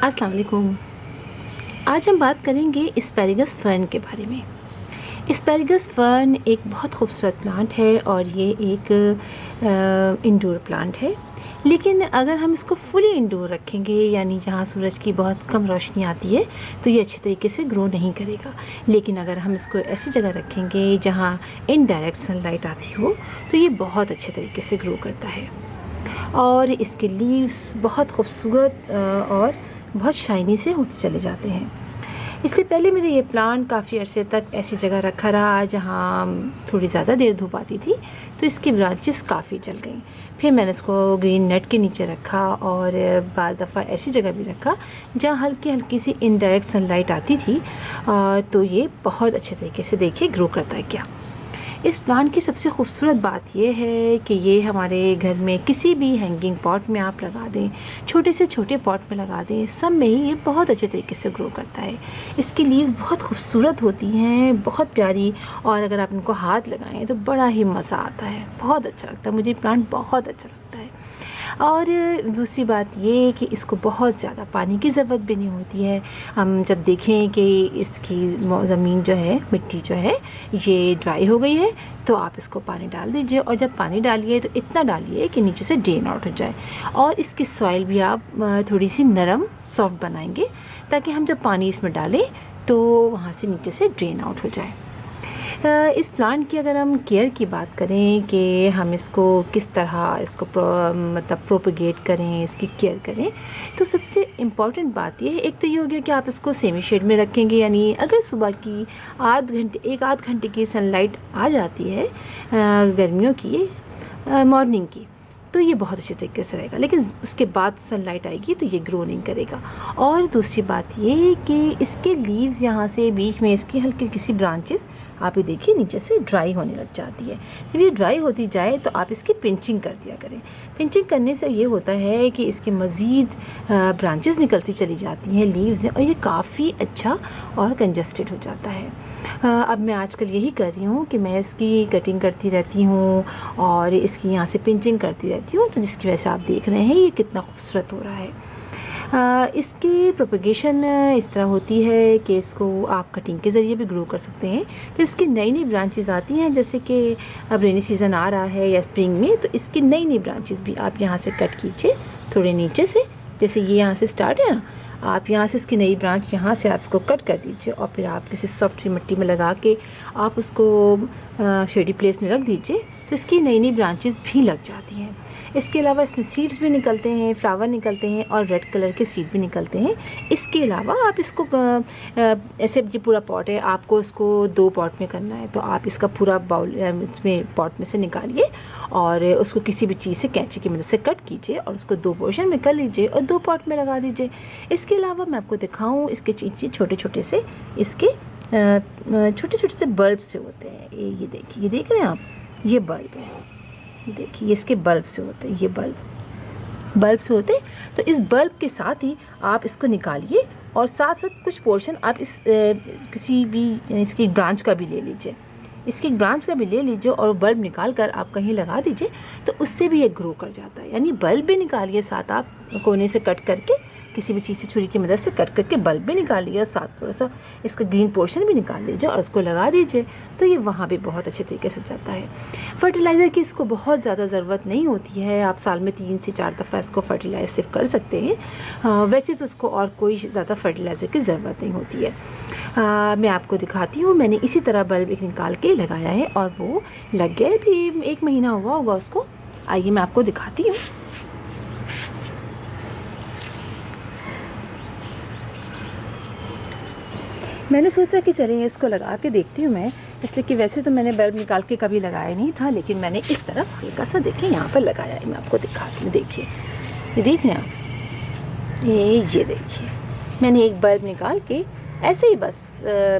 अस्सलाम वालेकुम। आज हम बात करेंगे एस्पैरेगस फर्न के बारे में। एस्पैरेगस फर्न एक बहुत खूबसूरत प्लांट है और ये एक इंडोर प्लांट है। लेकिन अगर हम इसको फुली इंडोर रखेंगे, यानी जहाँ सूरज की बहुत कम रोशनी आती है, तो ये अच्छे तरीके से ग्रो नहीं करेगा। लेकिन अगर हम इसको ऐसी जगह रखेंगे जहाँ इनडायरेक्ट सनलाइट आती हो, तो ये बहुत अच्छे तरीके से ग्रो करता है। और इसके लीव्स बहुत खूबसूरत और बहुत शाइनी से होते चले जाते हैं। इससे पहले मेरे ये प्लांट काफ़ी अरसे तक ऐसी जगह रखा रहा जहाँ थोड़ी ज़्यादा देर धूप आती थी, तो इसकी ब्रांचेस काफ़ी जल गई। फिर मैंने इसको ग्रीन नेट के नीचे रखा और बार दफ़ा ऐसी जगह भी रखा जहाँ हल्की हल्की सी इनडायरेक्ट सनलाइट आती थी। तो ये बहुत अच्छे तरीके से देखिए ग्रो करता है क्या। इस प्लांट की सबसे खूबसूरत बात यह है कि ये हमारे घर में किसी भी हैंगिंग पॉट में आप लगा दें, छोटे से छोटे पॉट में लगा दें, सब में ही ये बहुत अच्छे तरीके से ग्रो करता है। इसकी लीव्स बहुत खूबसूरत होती हैं, बहुत प्यारी, और अगर आप इनको हाथ लगाएं तो बड़ा ही मज़ा आता है, बहुत अच्छा लगता है। मुझे प्लांट बहुत अच्छा लगता है। और दूसरी बात ये कि इसको बहुत ज़्यादा पानी की ज़रूरत भी नहीं होती है। हम जब देखें कि इसकी ज़मीन जो है, मिट्टी जो है, ये ड्राई हो गई है, तो आप इसको पानी डाल दीजिए। और जब पानी डालिए तो इतना डालिए कि नीचे से ड्रेन आउट हो जाए। और इसकी सॉइल भी आप थोड़ी सी नरम सॉफ्ट बनाएंगे, ताकि हम जब पानी इसमें डालें तो वहाँ से नीचे से ड्रेन आउट हो जाए। इस प्लांट की अगर हम केयर की बात करें कि हम इसको किस तरह इसको मतलब प्रोपगेट करें, इसकी केयर करें, तो सबसे इम्पॉर्टेंट बात ये है, एक तो ये हो गया कि आप इसको सेमी शेड में रखेंगे, यानी अगर सुबह की एक आध घंटे की सनलाइट आ जाती है गर्मियों की मॉर्निंग की, तो ये बहुत अच्छे तरीके से रहेगा। लेकिन उसके बाद सनलाइट आएगी तो ये ग्रो नहीं करेगा। और दूसरी बात ये कि इसके लीव्स यहाँ से बीच में इसकी हल्की किसी ब्रांचेस आप ये देखिए नीचे से ड्राई होने लग जाती है। जब ये ड्राई होती जाए तो आप इसकी पिंचिंग कर दिया करें। पिंचिंग करने से ये होता है कि इसके मज़ीद ब्रांचेस निकलती चली जाती हैं लीव्स में, और ये काफ़ी अच्छा और कंजस्टेड हो जाता है। अब मैं आजकल यही कर रही हूँ कि मैं इसकी कटिंग करती रहती हूँ और इसकी यहाँ से पिंचिंग करती रहती हूँ, तो जिसकी वजह से आप देख रहे हैं ये कितना खूबसूरत हो रहा है। इसकी प्रोपगेशन इस तरह होती है कि इसको आप कटिंग के ज़रिए भी ग्रो कर सकते हैं। तो इसकी नई नई ब्रांचेस आती हैं, जैसे कि अब रेनी सीज़न आ रहा है या स्प्रिंग में, तो इसकी नई नई ब्रांचेस भी आप यहाँ से कट कीजिए थोड़े नीचे से, जैसे ये यहाँ से स्टार्ट है ना, आप यहाँ से इसकी नई ब्रांच यहाँ से आप इसको कट कर दीजिए और फिर आप किसी सॉफ्ट सी मिट्टी में लगा के आप उसको शेडी प्लेस में रख दीजिए, तो इसकी नई नई ब्रांचेस भी लग जाती हैं। इसके अलावा इसमें सीड्स भी निकलते हैं, फ्लावर निकलते हैं और रेड कलर के सीड भी निकलते हैं। इसके अलावा आप इसको ऐसे ये पूरा पॉट है, आपको इसको 2 पॉट में करना है, तो आप इसका पूरा बाउल इसमें पॉट में से निकालिए और उसको किसी भी चीज़ से कैंची की मदद से कट कीजिए और उसको 2 पोर्शन में कर लीजिए और 2 पॉट में लगा दीजिए। इसके अलावा मैं आपको दिखाऊँ, इसके छोटे छोटे से इसके छोटे छोटे से बल्ब से होते हैं। ये देखिए, ये देख रहे हैं आप, ये बल्ब है, देखिए इसके बल्ब से होते हैं, ये बल्ब से होते हैं। तो इस बल्ब के साथ ही आप इसको निकालिए और साथ साथ कुछ पोर्शन आप इस किसी भी इसकी ब्रांच का भी ले लीजिए, इसकी ब्रांच का भी ले लीजिए और बल्ब निकाल कर आप कहीं लगा दीजिए, तो उससे भी ये ग्रो कर जाता है। यानी बल्ब भी निकालिए, साथ आप कोने से कट करके किसी भी चीज़ से छुरी की मदद से कट करके बल्ब भी निकालिए और साथ थोड़ा सा इसका ग्रीन पोर्शन भी निकाल लीजिए और उसको लगा दीजिए, तो ये वहाँ भी बहुत अच्छे तरीके से जाता है। फर्टिलाइज़र की इसको बहुत ज़्यादा ज़रूरत नहीं होती है, आप साल में 3 से 4 दफ़ा इसको फर्टिलाइज सिर्फ कर सकते हैं। वैसे तो उसको और कोई ज़्यादा फर्टिलाइज़र की ज़रूरत नहीं होती है। मैं आपको दिखाती हूँ, मैंने इसी तरह बल्ब एक निकाल के लगाया है और वो लग गया भी, 1 महीना हुआ होगा उसको। आइए मैं आपको दिखाती हूँ। मैंने सोचा कि चलिए इसको लगा के देखती हूँ मैं, इसलिए कि वैसे तो मैंने बल्ब निकाल के कभी लगाया नहीं था, लेकिन मैंने इस तरफ हल्का सा देखिए यहाँ पर लगाया है। मैं आपको दिखाती हूँ, देखिए ये देख रहे हैं आप, ये देखिए मैंने एक बल्ब निकाल के ऐसे ही बस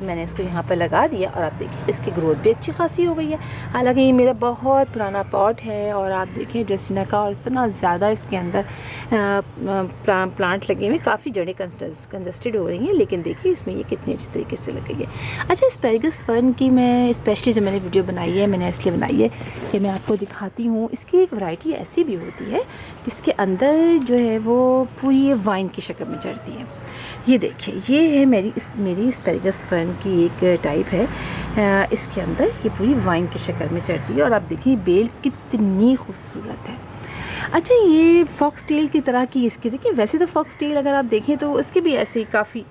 मैंने इसको यहाँ पर लगा दिया और आप देखिए इसकी ग्रोथ भी अच्छी खासी हो गई है। हालांकि ये मेरा बहुत पुराना पॉट है और आप देखिए ड्रेसिना का, और इतना ज़्यादा इसके अंदर प्लांट लगे हुए, काफ़ी जड़ें कंजस्टेड हो रही हैं, लेकिन देखिए इसमें ये कितनी अच्छी तरीके से लग गई है। अच्छा, एस्पैरागस फर्न की मैं स्पेशली जब मैंने वीडियो बनाई है, मैंने इसलिए बनाई है कि मैं आपको दिखाती हूँ। इसकी एक वैरायटी ऐसी भी होती है जिसके अंदर जो है वो पूरी वाइन की शक्ल में चढ़ती है। ये देखिए, ये है मेरी एस्पैरागस फर्न की एक टाइप है। इसके अंदर ये पूरी वाइन की शक्ल में चढ़ती है और आप देखिए बेल कितनी खूबसूरत है। अच्छा, ये फॉक्स टेल की तरह की इसकी देखिए, वैसे तो फॉक्स टेल अगर आप देखें तो इसकी भी ऐसे ही काफ़ी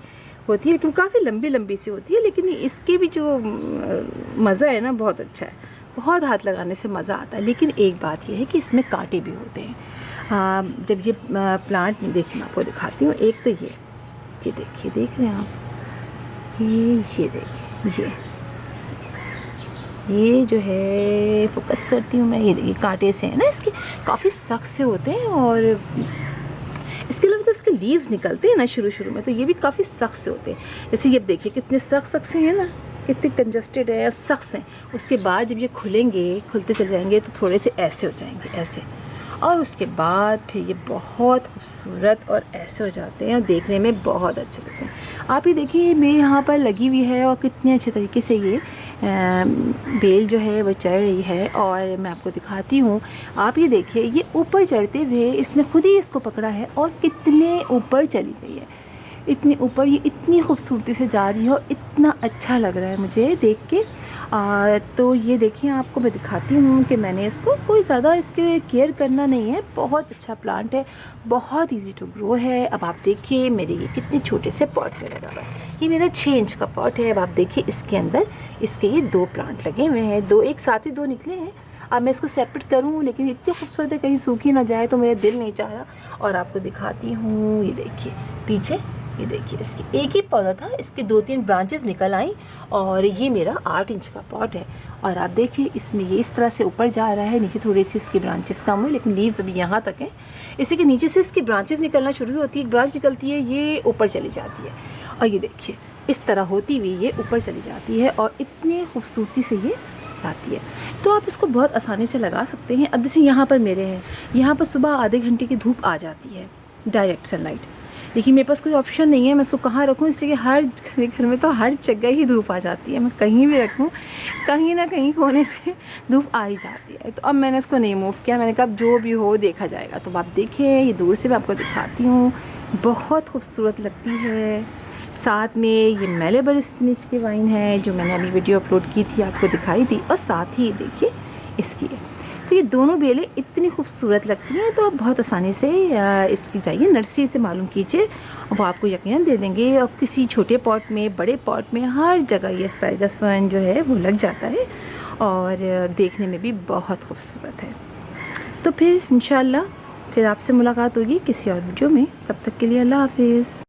होती है, लेकिन काफ़ी लंबी लंबी सी होती है, लेकिन इसके भी जो मज़ा है ना बहुत अच्छा है, बहुत हाथ लगाने से मज़ा आता है। लेकिन एक बात यह है कि इसमें कांटे भी होते हैं। जब ये प्लांट देखिए, मैं आपको दिखाती हूँ। एक तो ये देखिए, देख रहे हैं आप, ये देखिए, ये जो है फोकस करती हूँ मैं, ये देखिए कांटे से है ना, इसके काफ़ी सख्त से होते हैं। और इसके अलावा तो इसके लीव्स निकलते हैं ना शुरू में, तो ये भी काफ़ी सख्त से होते हैं। जैसे ये देखिए कितने सख्त से हैं ना, कितने कंजस्टेड है, सख्त हैं। उसके बाद जब ये खुलते चले जाएंगे तो थोड़े से ऐसे हो जाएंगे, ऐसे, और उसके बाद फिर ये बहुत खूबसूरत और ऐसे हो जाते हैं और देखने में बहुत अच्छे लगते हैं। आप ये देखिए मेरे यहाँ पर लगी हुई है और कितने अच्छे तरीके से ये बेल जो है वो चढ़ रही है। और मैं आपको दिखाती हूँ, आप ये देखिए, ये ऊपर चढ़ते हुए इसने खुद ही इसको पकड़ा है और कितने ऊपर चली गई है, इतनी ऊपर, ये इतनी खूबसूरती से जा रही है और इतना अच्छा लग रहा है मुझे देख के। तो ये देखिए, आपको मैं दिखाती हूँ कि मैंने इसको कोई ज़्यादा इसके केयर करना नहीं है, बहुत अच्छा प्लांट है, बहुत इजी टू ग्रो है। अब आप देखिए मेरे ये कितने छोटे से पॉट में लगा हुआ है, ये मेरा 6 इंच का पॉट है। अब आप देखिए इसके अंदर इसके ये 2 प्लांट लगे हुए हैं, 2 एक साथ ही 2 निकले हैं। अब मैं इसको सेपरेट करूँ, लेकिन इतनी खूबसूरत है, कहीं सूखी ना जाए, तो मेरा दिल नहीं चाह रहा। और आपको दिखाती हूँ, ये देखिए पीछे, ये देखिए इसकी एक ही पौधा था, इसके 2-3 ब्रांचेस निकल आई और ये मेरा 8 इंच का पॉट है। और आप देखिए इसमें ये इस तरह से ऊपर जा रहा है, नीचे थोड़ी सी इसकी ब्रांचेस कम हुई, लेकिन लीव्स अभी यहाँ तक हैं। इसी के नीचे से इसकी ब्रांचेस निकलना शुरू होती है, एक ब्रांच निकलती है, ये ऊपर चली जाती है, और ये देखिए इस तरह होती हुई ये ऊपर चली जाती है और इतनी खूबसूरती से ये आती है। तो आप इसको बहुत आसानी से लगा सकते हैं। अब जैसे यहाँ पर मेरे हैं, यहाँ पर सुबह आधे घंटे की धूप आ जाती है, डायरेक्ट सनलाइट, लेकिन मेरे पास कोई ऑप्शन नहीं है, मैं इसको कहाँ रखूँ, इसलिए कि हर घर में तो हर जगह ही धूप आ जाती है, मैं कहीं भी रखूँ कहीं ना कहीं कोने से धूप आ ही जाती है। तो अब मैंने इसको नहीं मूव किया, मैंने कहा जो भी हो देखा जाएगा। तो आप देखिए, ये दूर से मैं आपको दिखाती हूँ, बहुत खूबसूरत लगती है। साथ में ये मेलेबल स्पिनच की वाइन है जो मैंने अभी वीडियो अपलोड की थी, आपको दिखाई थी, और साथ ही देखिए इसकी है। तो ये दोनों बेलें इतनी खूबसूरत लगती हैं, तो आप बहुत आसानी से इसकी जाइए नर्सरी से मालूम कीजिए, वो आपको यकीनन दे देंगे। और किसी छोटे पॉट में, बड़े पॉट में, हर जगह ये एस्पैरागस फर्न जो है वो लग जाता है और देखने में भी बहुत खूबसूरत है। तो फिर इंशाल्लाह फिर आपसे मुलाकात होगी किसी और वीडियो में, तब तक के लिए अल्लाह हाफिज़।